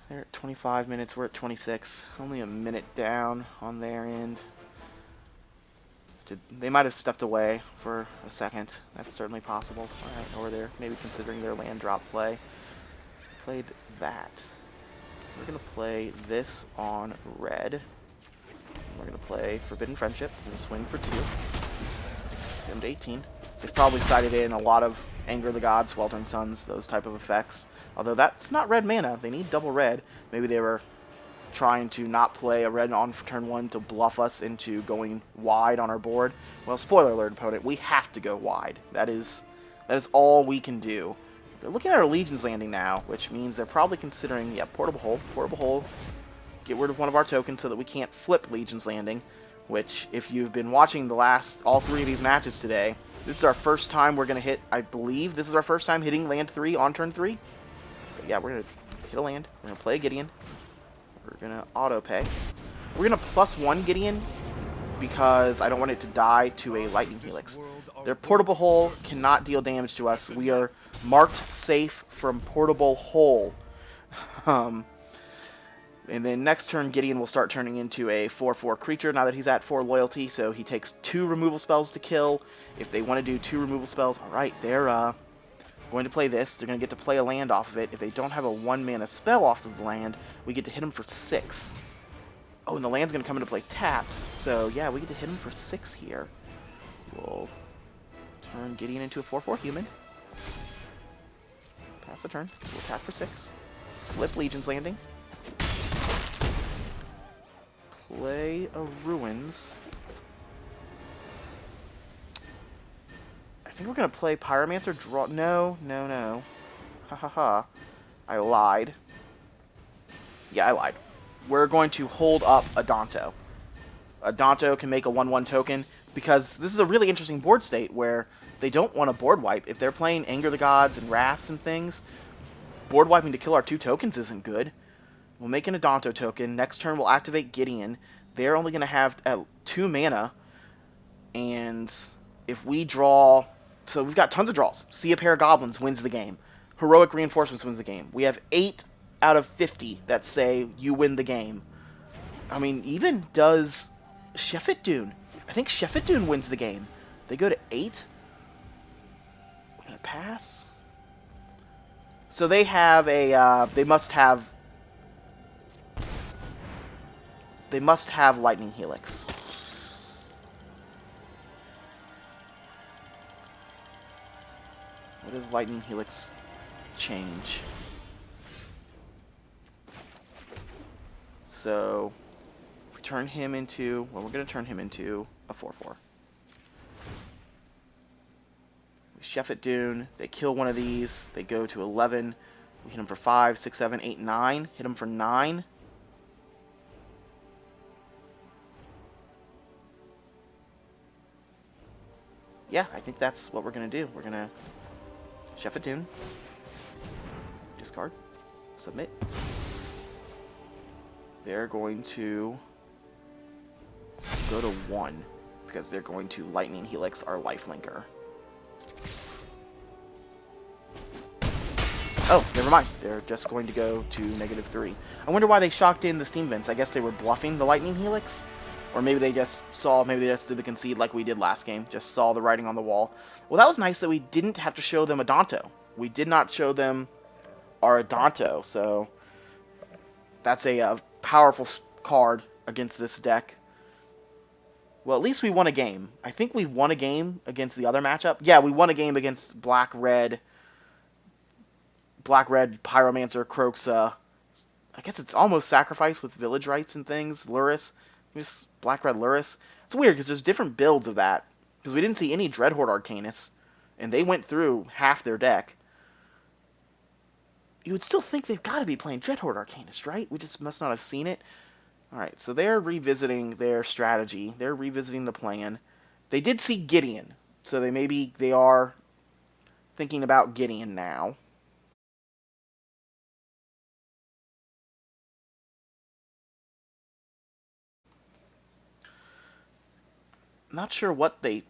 A: They're at 25 minutes. We're at 26. Only a minute down on their end. They might have stepped away for a second. That's certainly possible. Or they're maybe considering their land drop play. Played that. We're going to play this on red. We're going to play Forbidden Friendship. We're going to swing for 2. Get him to 18. They've probably sided in a lot of Anger of the Gods, Sweltering Suns, those type of effects. Although that's not red mana. They need double red. Maybe they were trying to not play a red on for turn 1 to bluff us into going wide on our board. Well, spoiler alert, opponent, we have to go wide. That is all we can do. They're looking at our Legion's Landing now, which means they're probably considering, yeah, Portable Hold, get rid of one of our tokens so that we can't flip Legion's Landing, which, if you've been watching all 3 of these matches today, this is our first time we're going to hit, I believe this is our first time hitting land 3 on turn 3. But yeah, we're going to hit a land, we're going to play a Gideon, we're going to auto-pay. We're going to +1 Gideon because I don't want it to die to a Lightning Helix. Their Portable Hole cannot deal damage to us. We are marked safe from Portable Hole. And then next turn, Gideon will start turning into a 4/4 creature now that he's at 4 loyalty, so he takes 2 removal spells to kill. If they want to do 2 removal spells, alright, they're going to play this. They're going to get to play a land off of it. If they don't have a 1-mana spell off of the land, we get to hit them for 6. Oh, and the land's going to come into play tapped, so yeah, we get to hit him for 6 here. We'll turn Gideon into a 4/4 human. Pass the turn. We'll attack for 6. Flip Legion's Landing. Play a Ruins. I think we're going to play Pyromancer. Draw. No. Ha ha ha. I lied. Yeah, I lied. We're going to hold up Adanto. Adanto can make a 1/1 token because this is a really interesting board state where they don't want a board wipe. If they're playing Anger the Gods and Wraths and things, board wiping to kill our 2 tokens isn't good. We'll make an Adanto token. Next turn we'll activate Gideon. They're only going to have 2 mana. And if we draw... So we've got tons of draws. See a Pair of Goblins wins the game. Heroic Reinforcements wins the game. We have 8 out of 50 that say you win the game. I mean, even does Sheffet Dune. I think Sheffet Dune wins the game. They go to 8. We're going to pass. So they have a... They must have Lightning Helix. What does Lightning Helix change? So, if we turn him into... Well, we're going to turn him into a 4/4. We Sheffet Dune. They kill one of these. They go to 11. We hit him for 5, 6, 7, 8, 9. Hit him for 9. Yeah, I think that's what we're going to do. We're going to Sheffet Dune. Discard. Submit. They're going to go to 1 because they're going to Lightning Helix our lifelinker. Oh, never mind. They're just going to go to -3. I wonder why they shocked in the Steam Vents. I guess they were bluffing the Lightning Helix? Or maybe they just did the concede like we did last game. Just saw the writing on the wall. Well, that was nice that we didn't have to show them Adanto. We did not show them our Adanto, so that's a powerful card against this deck. Well, at least we won a game. I think we won a game against the other matchup. Yeah, we won a game against Black-Red Pyromancer, Croxa. I guess it's almost Sacrifice with Village Rites and things. Luris. Just Black-Red Luris. It's weird because there's different builds of that. Because we didn't see any Dreadhorde Arcanus. And they went through half their deck. You would still think they've got to be playing Dreadhorde Arcanus, right? We just must not have seen it. Alright, so they're revisiting their strategy. They're revisiting the plan. They did see Gideon. So they are thinking about Gideon now. Not sure what they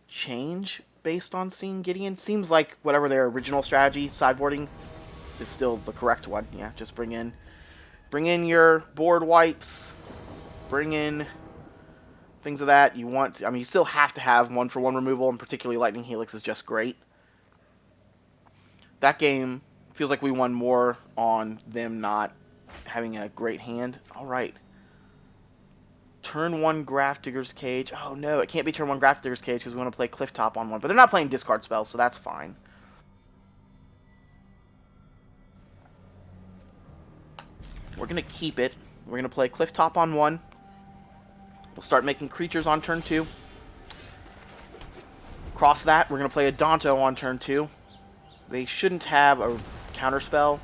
A: change based on seeing Gideon. Seems like whatever their original strategy, sideboarding, is still the correct one. Yeah, just bring in your board wipes, bring in things of that. You still have to have 1-for-1 removal, and particularly Lightning Helix is just great. That game feels like we won more on them not having a great hand. All right. Turn 1 Grafdigger's Cage. Oh no, it can't be turn 1 Grafdigger's Cage because we want to play Cliff Top on one. But they're not playing discard spells, so that's fine. We're going to keep it. We're going to play Cliff Top on 1. We'll start making creatures on turn 2. Cross that, we're going to play a Danto on turn 2. They shouldn't have a counterspell.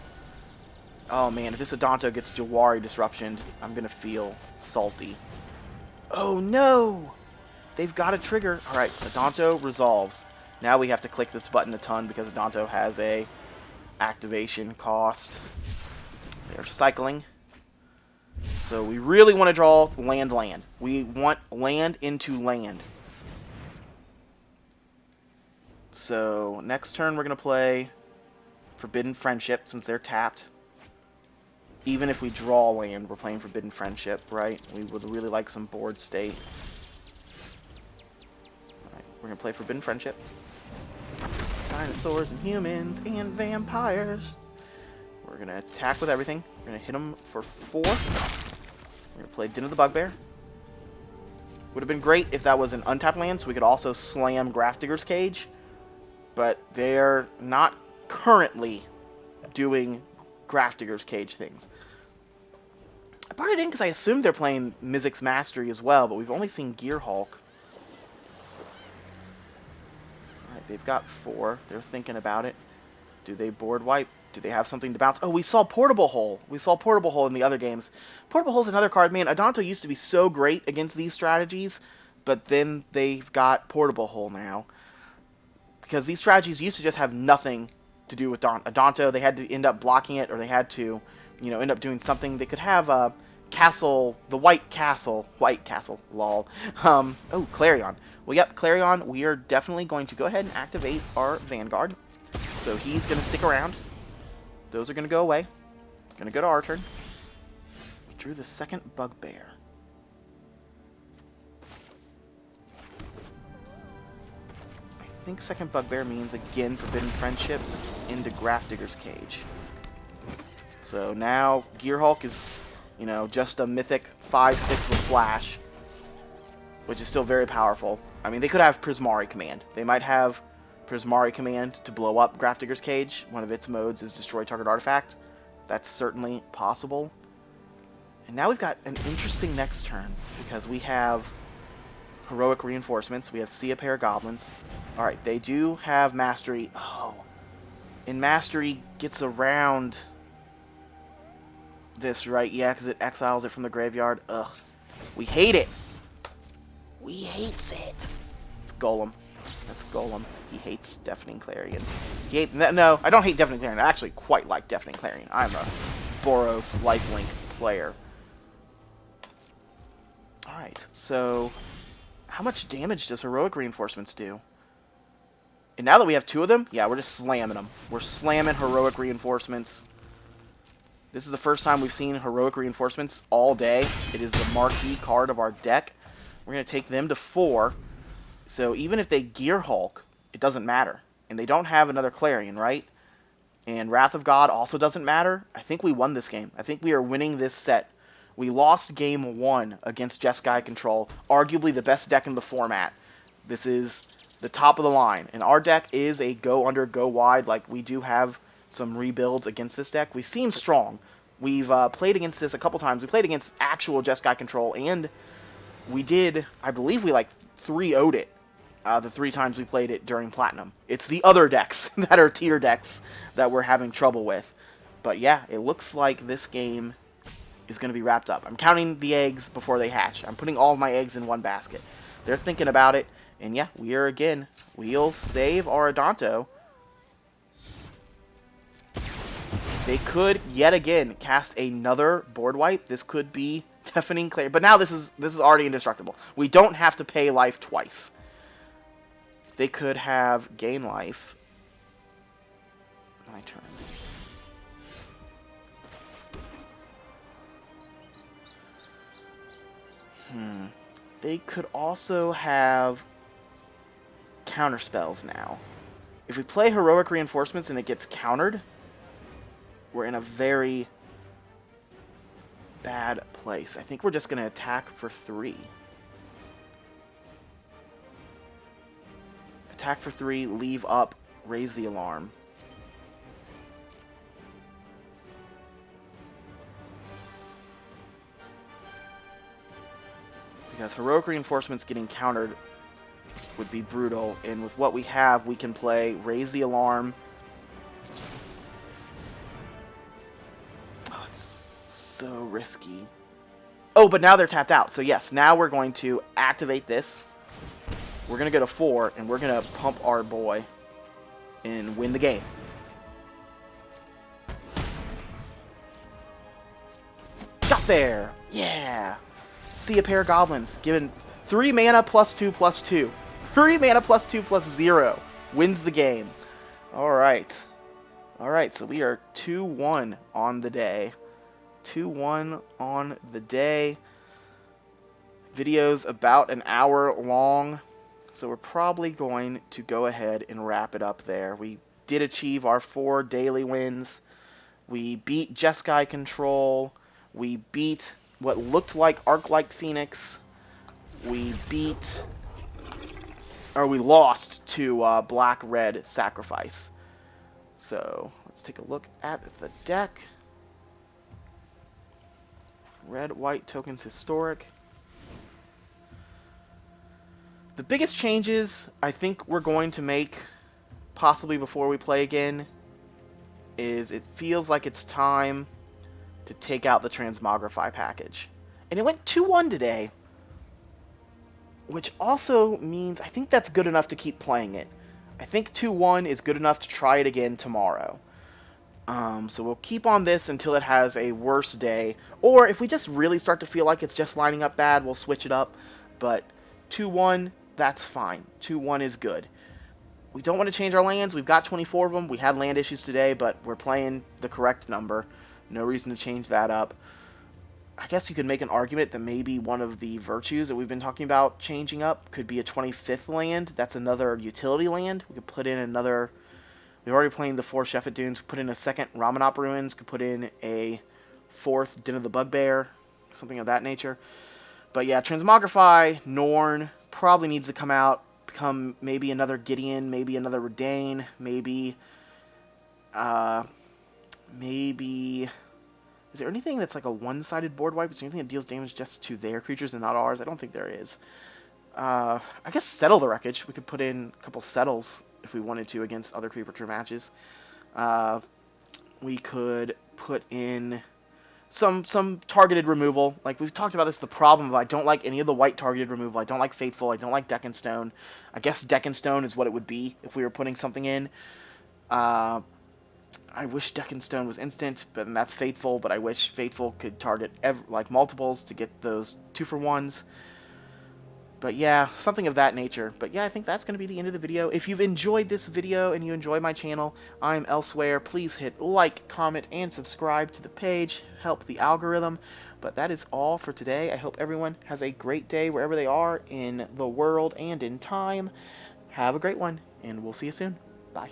A: Oh man, if this Adanto gets Jawari disruptioned, I'm going to feel salty. Oh no! They've got a trigger. Alright, Adanto resolves. Now we have to click this button a ton because Adanto has a activation cost. They're cycling. So we really want to draw land. We want land into land. So next turn we're going to play Forbidden Friendship since they're tapped. Even if we draw land, we're playing Forbidden Friendship, right? We would really like some board state. Alright, we're going to play Forbidden Friendship. Dinosaurs and humans and vampires. We're going to attack with everything. We're going to hit them for 4. We're going to play Den of the Bugbear. Would have been great if that was an untapped land, so we could also slam Grafdigger's Cage. But they're not currently doing Grafdigger's Cage things. I brought it in because I assumed they're playing Mizzix's Mastery as well, but we've only seen Gearhulk. Alright, they've got 4. They're thinking about it. Do they board wipe? Do they have something to bounce? Oh, we saw Portable Hole. We saw Portable Hole in the other games. Portable Hole's another card. Man, Adanto used to be so great against these strategies, but then they've got Portable Hole now. Because these strategies used to just have nothing to do with Adanto. They had to end up blocking it, or they had to, end up doing something. They could have Castle, the White Castle, lol. Oh, Clarion. Well, yep, Clarion, we are definitely going to go ahead and activate our Vanguard. So he's going to stick around. Those are going to go away. Going to go to our turn. Drew the second Bugbear. I think second Bugbear means, again, Forbidden Friendships into Grafdigger's Cage. So now Gearhulk is, just a mythic 5/6 with Flash, which is still very powerful. I mean, they could have Prismari Command. They might have Prismari Command to blow up Grafdigger's Cage. One of its modes is Destroy Target Artifact. That's certainly possible. And now we've got an interesting next turn, because we have Heroic Reinforcements. We have See a Pair of Goblins. Alright, they do have Mastery. Oh. And Mastery gets around this, right? Yeah, because it exiles it from the graveyard. Ugh. We hate it. We hates it. It's Golem. That's Golem. He hates Deafening Clarion. No, I don't hate Deafening Clarion. I actually quite like Deafening Clarion. I'm a Boros lifelink player. Alright, so how much damage does Heroic Reinforcements do? And now that we have 2 of them, yeah, we're just slamming them. We're slamming Heroic Reinforcements. This is the first time we've seen Heroic Reinforcements all day. It is the marquee card of our deck. We're going to take them to 4. So even if they Gearhulk, it doesn't matter. And they don't have another Clarion, right? And Wrath of God also doesn't matter. I think we won this game. I think we are winning this set. We lost game 1 against Jeskai Control, arguably the best deck in the format. This is the top of the line. And our deck is a go under, go wide. Like, we do have some rebuilds against this deck. We seem strong. We've played against this a couple times. We played against actual Jeskai Control, and we did, I believe we 3-0'd it. The 3 times we played it during Platinum. It's the other decks that are tier decks that we're having trouble with. But yeah, it looks like this game is going to be wrapped up. I'm counting the eggs before they hatch. I'm putting all of my eggs in one basket. They're thinking about it. And yeah, we'll save our Adanto. They could, yet again, cast another board wipe. This could be Deafening Clarion. But now this is already indestructible. We don't have to pay life twice. They could have gain life. My turn. They could also have counterspells now. If we play Heroic Reinforcements and it gets countered, we're in a very bad place. I think we're just going to attack for 3. Attack for 3, leave up, raise the alarm. Because heroic reinforcements getting countered would be brutal, and with what we have, we can play raise the alarm. Oh, it's so risky. Oh, but now they're tapped out, so yes, now we're going to activate this. We're going to go to 4, and we're going to pump our boy and win the game. Got there! Yeah! See a pair of goblins. Given 3 mana +2/+2. 3 mana +2/+0. Wins the game. Alright. Alright, so we are 2-1 on the day. 2-1 on the day. Video's about an hour long. So we're probably going to go ahead and wrap it up there. We did achieve our 4 daily wins. We beat Jeskai Control. We beat what looked like Arc-like Phoenix. We beat... or we lost to Black-Red Sacrifice. So let's take a look at the deck. Red-White Tokens Historic. The biggest changes I think we're going to make, possibly before we play again, is it feels like it's time to take out the Transmogrify package. And it went 2-1 today, which also means I think that's good enough to keep playing it. I think 2-1 is good enough to try it again tomorrow. So we'll keep on this until it has a worse day. Or if we just really start to feel like it's just lining up bad, we'll switch it up. But 2-1, that's fine. 2-1 is good. We don't want to change our lands. We've got 24 of them. We had land issues today, but we're playing the correct number. No reason to change that up. I guess you could make an argument that maybe one of the virtues that we've been talking about changing up could be a 25th land. That's another utility land. We could put in another... We've already played the 4 Sheffet Dunes. Put in a second Ramanop Ruins. Could put in a 4th Den of the Bugbear. Something of that nature. But yeah, Transmogrify, Norn, probably needs to come out. Become maybe another Gideon, maybe another Redain, maybe... maybe... Is there anything that's like a one-sided board wipe? Is there anything that deals damage just to their creatures and not ours? I don't think there is. I guess Settle the Wreckage. We could put in a couple Settles if we wanted to against other creature matches. We could put in some targeted removal. Like we've talked about this, the problem of I don't like any of the white targeted removal. I don't like Faithful. I don't like Deck and Stone. I guess Deck and Stone is what it would be if we were putting something in. I wish Deck and Stone was instant, but that's Faithful. But I wish Faithful could target like multiples to get those 2-for-1s. But yeah, something of that nature. But yeah, I think that's going to be the end of the video. If you've enjoyed this video and you enjoy my channel, I'm elsewhere. Please hit like, comment, and subscribe to the page. Help the algorithm. But that is all for today. I hope everyone has a great day wherever they are in the world and in time. Have a great one, and we'll see you soon. Bye.